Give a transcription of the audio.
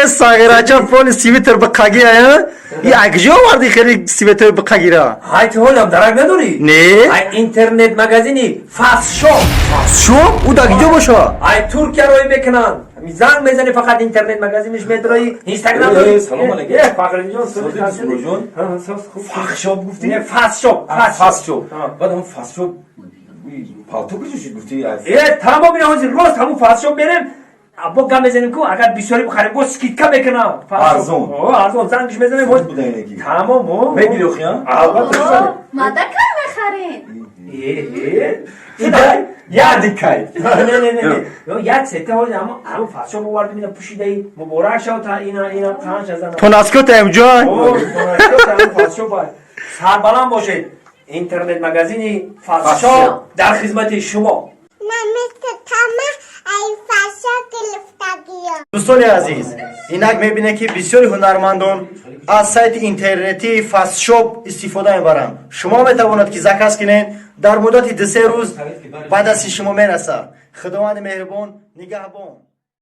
ساغراچا پول سیویتر بقاگی آیا یک جو وردی خیلی سیویتر بقاگیرا های تو هم درک نداری؟ نه های اینترنت مگزینی فاست شاپ شو او داگی جو باشا های ترکیه روی میکنن زنگ میزنی فقط اینترنت مگزینش میداری اینستاگرام داری سلام علیکم. فقر جان سلام جان. فخ شاپ گفتی؟ نه فاست شاپ فاست شاپ. بعد هم فاست شاپ پالتو کجاش گفتی؟ تمام اینا هنوز روز همون فاست شاپ بریم ابا گام میزنیم کو اگر بیشتری بخریم گو سکیتکا میکنم ارزون. ارزون زنگش میزنیم بوده اینکی. تمام میگیری اخیان؟ البته ماذا كان بخرين؟ یادی کای. نه یک سته هایی همون فاست شاپ وارد میده پوشیده ای مبارک شد تا اینا تانش از تو ناسکوت ام جان فاست شاپ سربلند باشید اینترنت مگزینی فاست شاپ در خدمت شما دوستان عزیز اینک میبینه که بسیاری هنرمندان از سایت اینترنتی فاست شاپ استفاده میبرن شما میتواند که زکس کنین در مدت 2-3 روز بعد از شما میرسه خداوند مهربان نگهبان